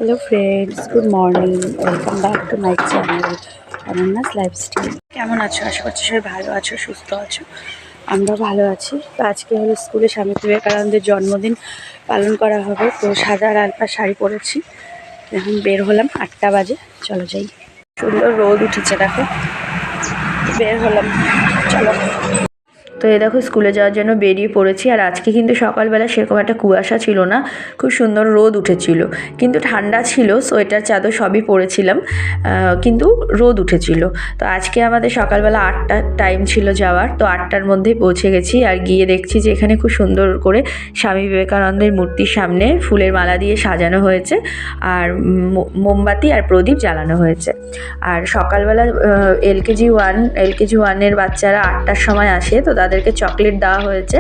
Hello friends, good morning. Welcome back to my channel অনন্যাস lifestyle. কেমন আছো? আশা করছি সবাই ভালো আছো, সুস্থ আছো। আমরা ভালো আছি। তো আজকে হলো স্কুলে স্বামী বিবেকানন্দের জন্মদিন পালন করা হবে। তো সাদা লালপা শাড়ি পরেছি। এখন বের হলাম, 8টা বাজে। চলো যাই। সুন্দর রোদ উঠেছে, দেখো। বের হলাম, চলো। তো এই দেখো স্কুলে যাওয়ার জন্য বেরিয়ে পড়েছি। আর আজকে কিন্তু সকালবেলা সেরকম একটা কুয়াশা ছিল না, খুব সুন্দর রোদ উঠেছিল, কিন্তু ঠান্ডা ছিল। সোয়েটার চাদর সবই পরেছিলাম, কিন্তু রোদ উঠেছিল। তো আজকে আমাদের সকালবেলা 8টার টাইম ছিল যাওয়ার। তো 8টার মধ্যেই পৌঁছে গেছি। আর গিয়ে দেখছি যে এখানে খুব সুন্দর করে স্বামী বিবেকানন্দের মূর্তির সামনে ফুলের মালা দিয়ে সাজানো হয়েছে, আর মোমবাতি আর প্রদীপ জ্বালানো হয়েছে। আর সকালবেলা এলকেজি ওয়ানের বাচ্চারা 8টার সময় আসে, তো তাদেরকে চকলেট দেওয়া হয়েছে।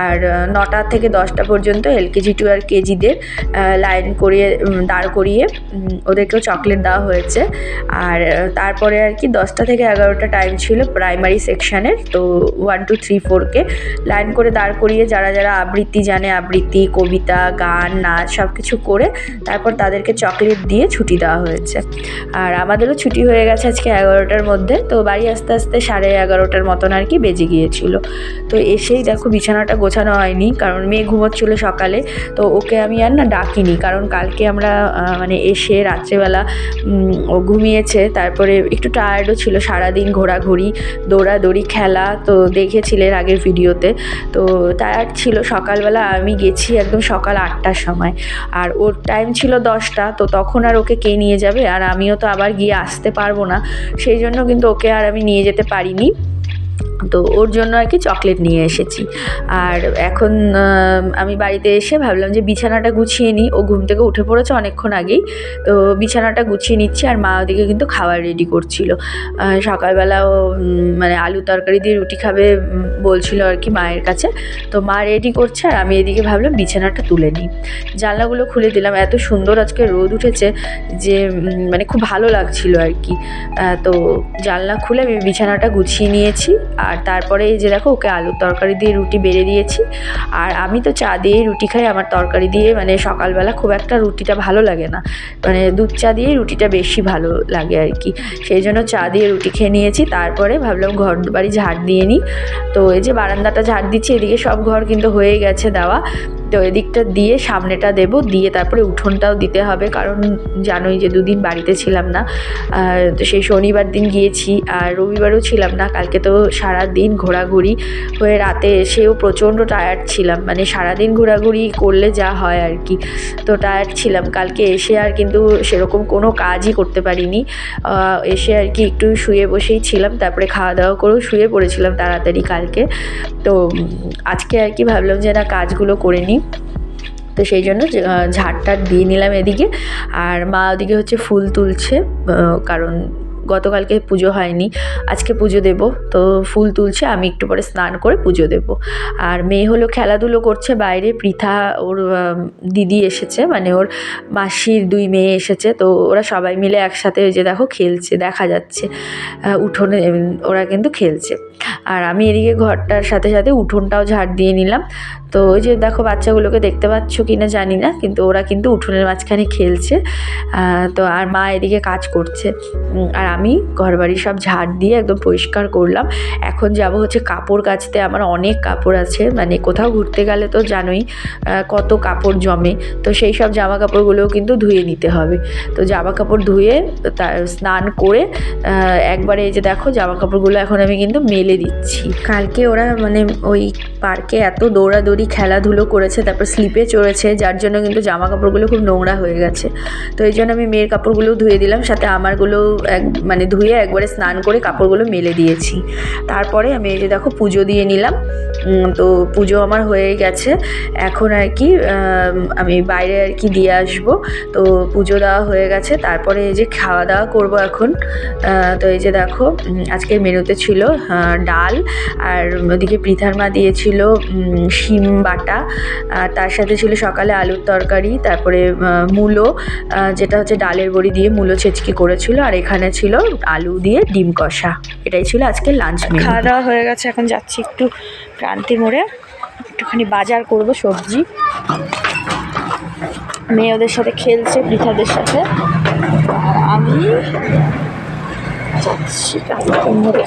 আর 9টা থেকে 10টা পর্যন্ত এলকেজি 2 আর কেজিদের লাইন করিয়ে দাঁড় করিয়ে ওদেরকেও চকলেট দেওয়া হয়েছে। আর তারপরে আর কি 10টা থেকে 11টা টাইম ছিল প্রাইমারি সেকশানের। তো 1, 2, 3, 4কে লাইন করে দাঁড় করিয়ে যারা যারা আবৃত্তি জানে আবৃত্তি, কবিতা, গান, নাচ সব কিছু করে তারপর তাদেরকে চকলেট দিয়ে ছুটি দেওয়া হয়েছে। আর আমাদেরও ছুটি হয়ে গেছে আজকে 11টার মধ্যে। তো বাড়ি আস্তে আস্তে 11:30টার মতন আর কি বেজে গিয়েছিল। তো এসেই দেখো বিছানাটা গোছানো হয়নি, কারণ মেয়ে ঘুমোচ্ছিল সকালে। তো ওকে আমি আর না ডাকিনি, কারণ কালকে আমরা মানে এসে রাত্রেবেলা ও ঘুমিয়েছে। তারপরে একটু টায়ার্ডও ছিল, সারাদিন ঘোরাঘুরি, দৌড়াদৌড়ি, খেলা। তো দেখেছিলেন আগের ভিডিওতে। তো টায়ার্ড ছিল। সকালবেলা আমি গেছি একদম সকাল 8টার সময়, আর ওর টাইম ছিল 10টা। তো তখন আর ওকে কে নিয়ে যাবে? আর আমিও তো আবার গিয়ে আসতে পারবো না, সেই জন্য কিন্তু ওকে আর আমি নিয়ে যেতে পারিনি। তো ওর জন্য আর কি চকলেট নিয়ে এসেছি। আর এখন আমি বাড়িতে এসে ভাবলাম যে বিছানাটা গুছিয়ে নিই। ও ঘুম থেকে উঠে পড়েছে অনেকক্ষণ আগেই। তো বিছানাটা গুছিয়ে নিচ্ছি। আর মা ওদিকে কিন্তু খাবার রেডি করছিল। সকালবেলা ও মানে আলু তরকারি দিয়ে রুটি খাবে বলছিল আর কি মায়ের কাছে। তো মা রেডি করছে, আর আমি এদিকে ভাবলাম বিছানাটা তুলে নিই। জানলাগুলো খুলে দিলাম। এত সুন্দর আজকে রোদ উঠেছে যে মানে খুব ভালো লাগছিল আর কি। তো জানলা খুলে আমি বিছানাটা গুছিয়ে নিয়েছি। আর তারপরে এই যে দেখো ওকে আলুর তরকারি দিয়ে রুটি বেড়ে দিয়েছি। আর আমি তো চা দিয়েই রুটি খাই। আমার তরকারি দিয়ে মানে সকালবেলা খুব একটা রুটিটা ভালো লাগে না, মানে দুধ চা দিয়েই রুটিটা বেশি ভালো লাগে আর কি। সেই জন্য চা দিয়ে রুটি খেয়ে নিয়েছি। তারপরে ভাবলাম ঘর বাড়ি ঝাড় দিয়ে নিই। তো এই যে বারান্দাটা ঝাড় দিচ্ছি, এদিকে সব ঘর কিন্তু হয়ে গেছে দেওয়া। তো এদিকটা দিয়ে সামনেটা দেব, দিয়ে তারপরে উঠোনটাও দিতে হবে, কারণ জানোই যে 2 দিন বাড়িতে ছিলাম না। তো সেই শনিবার দিন গিয়েছি, আর রবিবারও ছিলাম না। কালকে তো সারা দিন ঘোরাঘুরি হয়ে রাতে এসেও প্রচণ্ড টায়ার্ড ছিলাম, মানে সারাদিন ঘোরাঘুরি করলে যা হয় আর কি। তো টায়ার্ড ছিলাম কালকে এসে, আর কিন্তু সেরকম কোনো কাজই করতে পারিনি। এসে আর কি একটু শুয়ে বসেই ছিলাম, তারপরে খাওয়া দাওয়া করেও শুয়ে পড়েছিলাম তাড়াতাড়ি কালকে। তো আজকে আর কি ভাবলাম যে না কাজগুলো করে নিই। তো সেই জন্য ঝাড়টা দিয়ে নিলাম এদিকে। আর মা ওদিকে হচ্ছে ফুল তুলছে, কারণ গতকালকে পুজো হয়নি, আজকে পুজো দেব। তো ফুল তুলছে, আমি একটু পরে স্নান করে পুজো দেব। আর মেয়ে হলো খেলাধুলো করছে বাইরে। পৃথা ওর দিদি এসেছে, মানে ওর মাসির 2 মেয়ে এসেছে। তো ওরা সবাই মিলে একসাথে ওই যে দেখো খেলছে, দেখা যাচ্ছে উঠোনে ওরা কিন্তু খেলছে। আর আমি এদিকে ঘরটার সাথে সাথে উঠোনটাও ঝাড় দিয়ে নিলাম। তো ওই যে দেখো বাচ্চাগুলোকে দেখতে পাচ্ছ কি না জানি না, কিন্তু ওরা কিন্তু উঠোনের মাঝখানে খেলছে। তো আর মা এদিকে কাজ করছে, আর আমি ঘরবাড়ি সব ঝাড় দিয়ে একদম পরিষ্কার করলাম। এখন যাব হচ্ছে কাপড় কাচতে। আমার অনেক কাপড় আছে, মানে কোথাও ঘুরতে গেলে তো জানোই কত কাপড় জমে। তো সেই সব জামা কাপড়গুলোও কিন্তু ধুয়ে নিতে হবে। তো জামা কাপড় ধুয়ে তার স্নান করে একবারে এই যে দেখো জামা কাপড়গুলো এখন আমি কিন্তু মেলে দিচ্ছি। কালকে ওরা মানে ওই পার্কে এত দৌড়াদৌড়ি খেলাধুলো করেছে, তারপর স্লিপে চড়েছে, যার জন্য কিন্তু জামা কাপড়গুলো খুব নোংরা হয়ে গেছে। তো এই জন্য আমি মেয়ের কাপড়গুলোও ধুয়ে দিলাম, সাথে আমারগুলো মানে ধুয়ে একবারে স্নান করে কাপড়গুলো মেলে দিয়েছি। তারপরে আমি এই যে দেখো পুজো দিয়ে নিলাম। তো পুজো আমার হয়ে গেছে। এখন আর কি আমি বাইরে আর কি দিয়ে আসবো। তো পুজো দেওয়া হয়ে গেছে, তারপরে এই যে খাওয়া দাওয়া করবো এখন। তো এই যে দেখো আজকের মেনুতে ছিল ডাল, আর ওদিকে পৃথার মা দিয়েছিল শিম বাটা, তার সাথে ছিল সকালে আলুর তরকারি, তারপরে মূলো, যেটা হচ্ছে ডালের বড়ি দিয়ে মূলো ছেচকি করেছিল, আর এখানে ছিল আলু দিয়ে ডিম কষা। এটাই ছিল আজকের লাঞ্চ মেনু। খাওয়া দাওয়া হয়ে গেছে, এখন যাচ্ছি একটু ক্রান্তি মোড়ে, একটুখানি বাজার করব সবজি। মেয়ে ওদের সাথে খেলছে, পৃথাদের সাথে। আর আমি যাচ্ছি ক্রান্তি মোড়ে।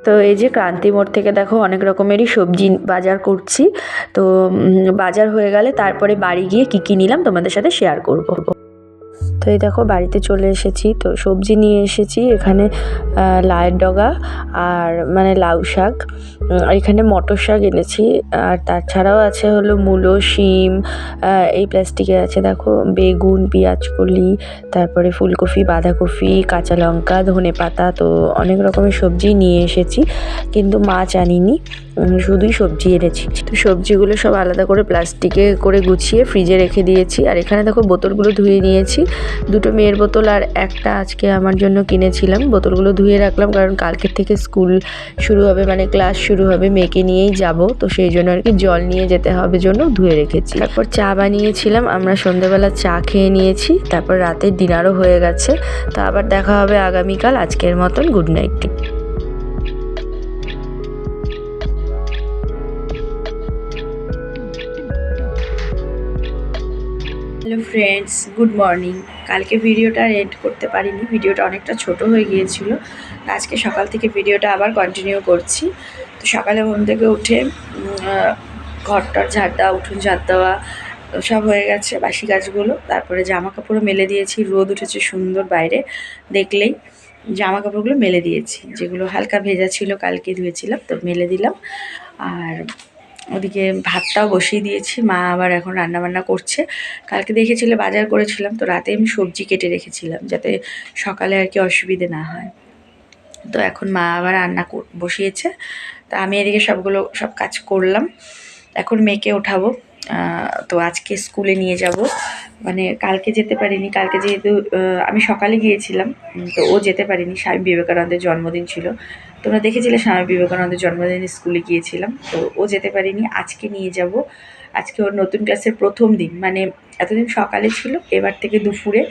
তো এই যে ক্রান্তি মোড় থেকে দেখো অনেক রকমেরই সবজি বাজার করছি। তো বাজার হয়ে গেলে তারপরে বাড়ি গিয়ে কী কী নিলাম তোমাদের সাথে শেয়ার করব। তো এই দেখো বাড়িতে চলে এসেছি। তো সবজি নিয়ে এসেছি এখানে লাউয়ের ডগা আর মানে লাউ শাক, এখানে মটর শাক এনেছি। আর তাছাড়াও আছে হলো মূলো, শিম, এই প্লাস্টিকে আছে দেখো বেগুন, পেঁয়াজকলি, তারপরে ফুলকপি, বাঁধাকপি, কাঁচা লঙ্কা, ধনেপাতা। তো অনেক রকমের সবজি নিয়ে এসেছি, কিন্তু মাছ আনিনি, শুধুই সবজি এনেছি। তো সবজিগুলো সব আলাদা করে প্লাস্টিকে করে গুছিয়ে ফ্রিজে রেখে দিয়েছি। আর এখানে দেখো বোতলগুলো ধুয়ে নিয়েছি, দুটো মেয়ের বোতল আর একটা আজকে আমার জন্য কিনেছিলাম। বোতলগুলো ধুয়ে রাখলাম কারণ কালকের থেকে স্কুল শুরু হবে, মানে ক্লাস শুরু হবে, মেয়েকে নিয়েই যাব। তো সেই জন্য আর কি জল নিয়ে যেতে হবে জন্য ধুয়ে রেখেছি। তারপর চা বানিয়েছিলাম, আমরা সন্ধ্যেবেলা চা খেয়ে নিয়েছি। তারপর রাতের ডিনারও হয়ে গেছে। তো আবার দেখা হবে আগামীকাল। আজকের মতন good night. Hello friends, good morning. কালকে ভিডিওটা এড করতে পারিনি, ভিডিওটা অনেকটা ছোট হয়ে গিয়েছিল। আজকে সকাল থেকে ভিডিওটা আবার কন্টিনিউ করছি। তো সকালে ঘুম থেকে উঠে ঘরটার ঝাড় দেওয়া, উঠোন ঝাড় দেওয়া সব হয়ে গেছে, বাসি কাজগুলো। তারপরে জামা কাপড়ও মেলে দিয়েছি, রোদ উঠেছে সুন্দর বাইরে, দেখলেই জামা কাপড়গুলো মেলে দিয়েছি, যেগুলো হালকা ভেজা ছিল কালকে ধুয়েছিলাম, তো মেলে দিলাম। আর ওদিকে ভাতটাও বসিয়ে দিয়েছি, মা আবার এখন রান্নাবান্না করছে। কালকে দেখেছিলে বাজার করেছিলাম, তো রাতে আমি সবজি কেটে রেখেছিলাম যাতে সকালে আর কি অসুবিধে না হয়। তো এখন মা আবার রান্না বসিয়েছে। তো আমি এদিকে সব কাজ করলাম। এখন মেয়েকে ওঠাবো। তো আজকে স্কুলে নিয়ে যাব, মানে কালকে যেতে পারিনি। কালকে যেহেতু আমি সকালে গিয়েছিলাম, তো ও যেতে পারিনি, স্বামী বিবেকানন্দের জন্মদিন ছিল। তোমরা দেখেছিলে স্বামী বিবেকানন্দের জন্মদিনে স্কুলে গিয়েছিলাম, তো ও যেতে পারিনি। আজকে নিয়ে যাব। আজকে ওর নতুন ক্লাসের প্রথম দিন, মানে এতদিন সকালে ছিল, এবার থেকে দুপুরে।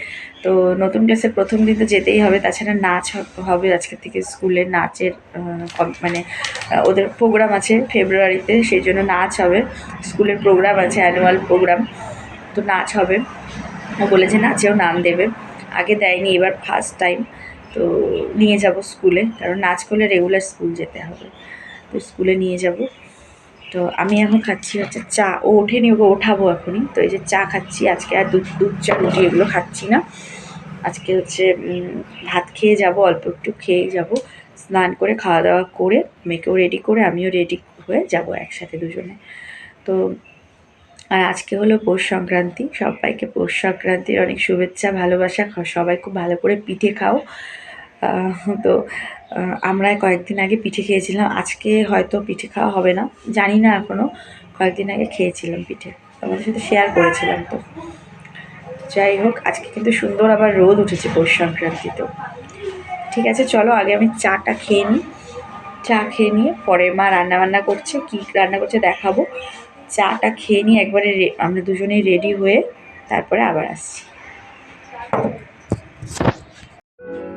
তো নতুন ক্লাসের প্রথম দিন তো যেতেই হবে, তাছাড়া নাচ হবে আজকে থেকে স্কুলে। নাচের মানে ওদের প্রোগ্রাম আছে ফেব্রুয়ারিতে, সেই জন্য নাচ হবে। স্কুলের প্রোগ্রাম আছে, অ্যানুয়াল প্রোগ্রাম, তো নাচ হবে। ও বলেছে নাচেও নাম দেবে, আগে দেয়নি, এবার ফার্স্ট টাইম। তো নিয়ে যাব স্কুলে, কারণ নাচ করলে রেগুলার স্কুল যেতে হবে, তো স্কুলে নিয়ে যাব। তো আমি এখন খাচ্ছি হচ্ছে চা। ও ওঠেনি, ওকে ওঠাবো এখনই। তো এই যে চা খাচ্ছি আজকে, আর দুধ চা রুটি এগুলো খাচ্ছি না। আজকে হচ্ছে ভাত খেয়ে যাব, অল্প একটু খেয়ে যাব, স্নান করে খাওয়া দাওয়া করে মেয়েকেও রেডি করে আমিও রেডি হয়ে যাব একসাথে দুজনে। তো আর আজকে হলো পৌষ সংক্রান্তি। সবাইকে পৌষ সংক্রান্তির অনেক শুভেচ্ছা, ভালোবাসা। সবাই খুব ভালো করে পিঠে খাও। তো আমরা কয়েকদিন আগে পিঠে খেয়েছিলাম, আজকে হয়তো পিঠে খাওয়া হবে না, জানি না এখনও। কয়েকদিন আগে খেয়েছিলাম পিঠে, তোমাদের সাথে শেয়ার করেছিলাম। তো যাই হোক, আজকে কিন্তু সুন্দর আবার রোদ উঠেছে পৌষ সংক্রান্তি। তো ঠিক আছে, চলো আগে আমি চাটা খেয়ে নিই। চা খেয়ে নিয়ে পরে মা রান্নাবান্না করছে, কী রান্না করছে দেখাবো। চাটা খেয়ে নিয়ে একবারে আমরা দুজনেই রেডি হয়ে তারপরে আবার আসছি।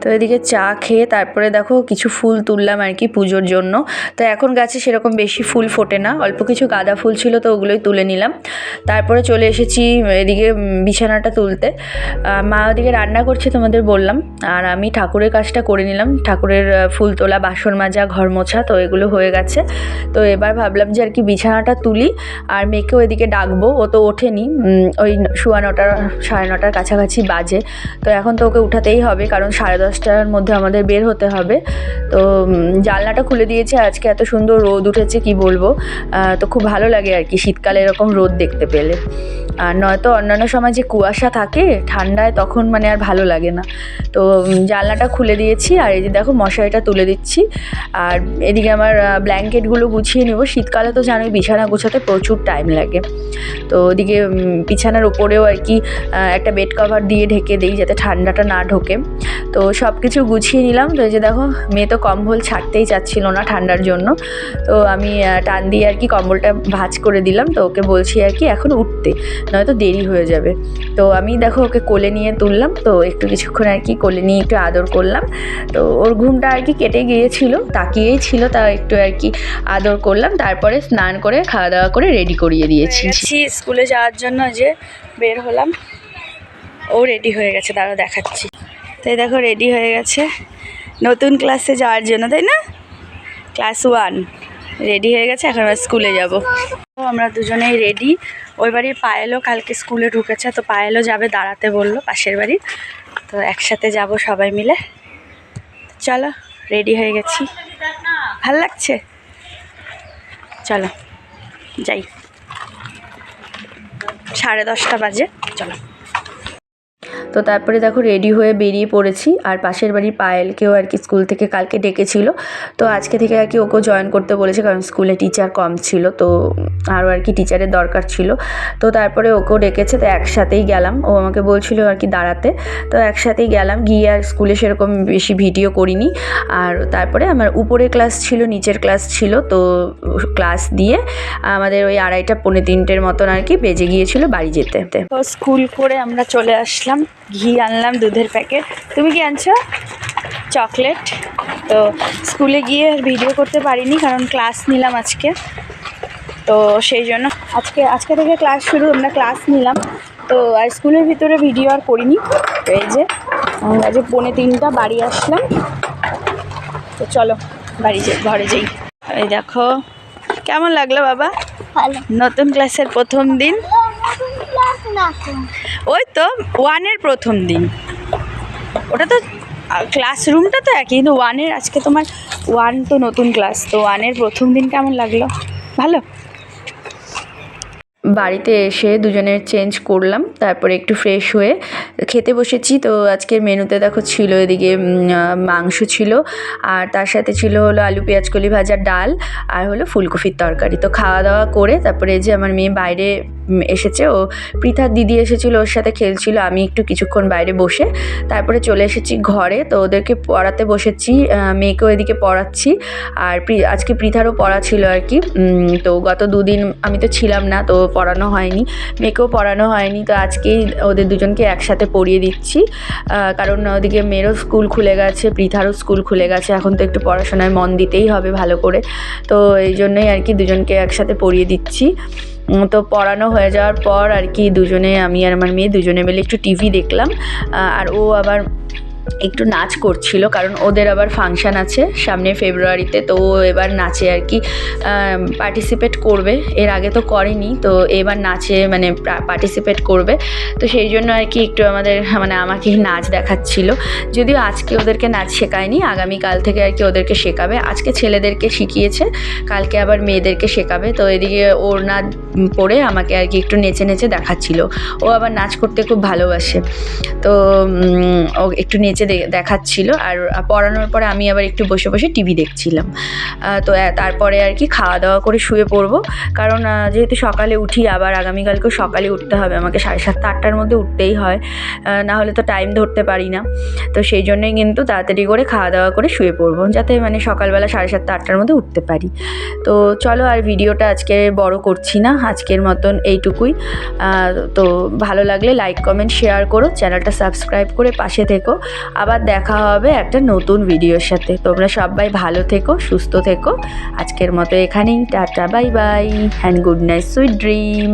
তো এদিকে চা খেয়ে তারপরে দেখো কিছু ফুল তুললাম আর কি পুজোর জন্য। তো এখন গাছে সেরকম বেশি ফুল ফোটে না, অল্প কিছু গাঁদা ফুল ছিল, তো ওগুলোই তুলে নিলাম। তারপরে চলে এসেছি এদিকে বিছানাটা তুলতে। মা ওদিকে রান্না করছে তোমাদের বললাম, আর আমি ঠাকুরের কাজটা করে নিলাম। ঠাকুরের ফুল তোলা, বাসন মাজা, ঘর মোছা, তো এগুলো হয়ে গেছে। তো এবার ভাবলাম যে আর কি বিছানাটা তুলি, আর মেয়েকেও এদিকে ডাকবো। ও তো ওঠেনি, ওই 9:15 9:30 কাছাকাছি বাজে। তো এখন তো ওকে উঠাতেই হবে, কারণ 10:30টার মধ্যে আমাদের বের হতে হবে। তো জানলাটা খুলে দিয়েছে, আজকে এত সুন্দর রোদ উঠেছে কি বলবো। তো খুব ভালো লাগে আর কি শীতকালে এরকম রোদ দেখতে পেলে। আর নয়তো অন্যান্য সময় যে কুয়াশা থাকে ঠান্ডায়, তখন মানে আর ভালো লাগে না। তো জানলাটা খুলে দিয়েছি, আর এই যে দেখো মশারিটা তুলে দিচ্ছি। আর এদিকে আমার ব্ল্যাঙ্কেটগুলো গুছিয়ে নেব। শীতকালে তো জানোই বিছানা গোছাতে প্রচুর টাইম লাগে। তো ওদিকে বিছানার ওপরেও আর কি একটা বেড কভার দিয়ে ঢেকে দিই যাতে ঠান্ডাটা না ঢোকে। তো সব কিছু গুছিয়ে নিলাম। তো এই যে দেখো মেয়ে তো কম্বল ছাড়তেই চাচ্ছিল না ঠান্ডার জন্য। তো আমি টান দিয়ে আর কি কম্বলটা ভাঁজ করে দিলাম। তো ওকে বলছি আর কি এখন উঠতে, নয়তো দেরি হয়ে যাবে। তো আমি দেখো ওকে কোলে নিয়ে তুললাম, তো একটু কিছুক্ষণ আর কি কোলে নিয়ে একটু আদর করলাম। তো ওর ঘুমটা আর কি কেটে গিয়েছিল, তাকিয়েই ছিল, তা একটু আর কি আদর করলাম। তারপরে স্নান করে খাওয়া দাওয়া করে রেডি করিয়ে দিয়েছি। স্কুলে যাওয়ার জন্য যে বের হলাম, ও রেডি হয়ে গেছে, দাঁড়া দেখাচ্ছি। তাই দেখো রেডি হয়ে গেছে নতুন ক্লাসে যাওয়ার জন্য, তাই না? ক্লাস 1 রেডি হয়ে গেছে, এখন আমরা স্কুলে যাব। আমরা দুজনেই রেডি। ওই বাড়ির পায়েলও কালকে স্কুলে ঢুকেছে, তো পায়েলও যাবে, দাঁড়াতে বললো পাশের বাড়ির, তো একসাথে যাব সবাই মিলে। চলো রেডি হয়ে গেছি, ভাল লাগছে, চলো যাই। 10:30 বাজে, চলো। তো তারপরে দেখো রেডি হয়ে বেরিয়ে পড়েছি। আর পাশের বাড়ির পায়েলকেও আর কি স্কুল থেকে কালকে ডেকেছিল, তো আজকে থেকে আর কি ওকেও জয়েন করতে বলেছে, কারণ স্কুলে টিচার কম ছিল, তো আরও আর কি টিচারের দরকার ছিল। তো তারপরে ওকেও ডেকেছে, তো একসাথেই গেলাম। ও আমাকে বলছিল আর কি দাঁড়াতে, তো একসাথেই গেলাম। গিয়ে আর স্কুলে সেরকম বেশি ভিডিও করিনি। আর তারপরে আমার উপরে ক্লাস ছিল, নিচের ক্লাস ছিল, তো ক্লাস দিয়ে আমাদের ওই 2:30 পৌনে 3টের মতন আর কি বেজে গিয়েছিল বাড়ি যেতে। তো স্কুল করে আমরা চলে আসলাম। ঘি আনলাম, দুধের প্যাকেট। তুমি কি আনছো? চকলেট। তো স্কুলে গিয়ে ভিডিও করতে পারিনি, কারণ ক্লাস নিলাম আজকে, তো সেই জন্য আজকে থেকে ক্লাস শুরু, আমরা ক্লাস নিলাম, তো আর স্কুলের ভিতরে ভিডিও আর করিনি। তো এই যে আজ পৌনে 3টা বাড়ি আসলাম, তো চলো ঘরে যাই। এই দেখো কেমন লাগলো বাবা? নতুন ক্লাসের প্রথম দিন, ওই তো 1-এর প্রথম দিন। ওটা তো ক্লাসরুমটা তো একই, কিন্তু 1-এর আজকে তোমার 1 তো নতুন ক্লাস, তো 1-এর প্রথম দিন কেমন লাগলো? ভালো। বাড়িতে এসে দুজনের চেঞ্জ করলাম, তারপরে একটু ফ্রেশ হয়ে খেতে বসেছি। তো আজকের মেনুতে দেখো ছিল এদিকে মাংস ছিল, আর তার সাথে ছিল হলো আলু পেঁয়াজ কলি ভাজা, ডাল, আর হলো ফুলকপির তরকারি। তো খাওয়া দাওয়া করে তারপরে যে আমার মেয়ে বাইরে এসেছে, ও পৃথার দিদি এসেছিলো, ওর সাথে খেলছিল। আমি একটু কিছুক্ষণ বাইরে বসে তারপরে চলে এসেছি ঘরে। তো ওদেরকে পড়াতে বসেছি, মেয়েকেও এদিকে পড়াচ্ছি। আর আজকে পৃথারও পড়া ছিল আর কি। তো গত 2 দিন আমি তো ছিলাম না, তো পড়ানো হয়নি, মেয়েকেও পড়ানো হয়নি। তো আজকেই ওদের দুজনকে একসাথে পড়িয়ে দিচ্ছি, কারণ ওদিকে মেয়েরও স্কুল খুলে গেছে, পৃথারও স্কুল খুলে গেছে, এখন তো একটু পড়াশোনায় মন দিতেই হবে ভালো করে। তো এই জন্যই আর কি দুজনকে একসাথে পড়িয়ে দিচ্ছি। তো পড়ানো হয়ে যাওয়ার পর আর কি দুজনে, আমি আর আমার মেয়ে দুজনে মিলে একটু টিভি দেখলাম। আর ও আবার একটু নাচ করছিল, কারণ ওদের আবার ফাংশান আছে সামনে ফেব্রুয়ারিতে, তো ও এবার নাচে আর কি পার্টিসিপেট করবে। এর আগে তো করেনি, তো এবার নাচে মানে পার্টিসিপেট করবে। তো সেই জন্য আর কি একটু আমাকে নাচ দেখাচ্ছিল। যদিও আজকে ওদেরকে নাচ শেখায়নি, আগামীকাল থেকে আর কি ওদেরকে শেখাবে। আজকে ছেলেদেরকে শিখিয়েছে, কালকে আবার মেয়েদেরকে শেখাবে। তো এদিকে ওর নাচ পড়ে আমাকে আর কি একটু নেচে নেচে দেখাচ্ছিল। ও আবার নাচ করতে খুব ভালোবাসে, তো ও একটু নেচে দেখাচ্ছিল। আর পড়ানোর পরে আমি আবার একটু বসে বসে টিভি দেখছিলাম। তো তারপরে আর কি খাওয়া দাওয়া করে শুয়ে পড়বো, কারণ যেহেতু সকালে উঠি, আবার আগামীকালকেও সকালে উঠতে হবে আমাকে, 7:30 8টার মধ্যে উঠতেই হয়, না হলে তো টাইম ধরতে পারি না। তো সেই জন্যই কিন্তু তাড়াতাড়ি করে খাওয়া দাওয়া করে শুয়ে পড়বো, যাতে মানে সকালবেলা 7:30 8টার মধ্যে উঠতে পারি। তো চলো আর ভিডিওটা আজকে বড় করছি না, আজকের মতন এইটুকুই। তো ভালো লাগলে লাইক কমেন্ট শেয়ার করো, চ্যানেলটা সাবস্ক্রাইব করে পাশে থেকো। আবার দেখা হবে একটা নতুন ভিডিওর সাথে। তোমরা সবাই ভালো থেকো, সুস্থ থেকো। আজকের মতো এখানেই, tata, bye bye, and good night, sweet dream.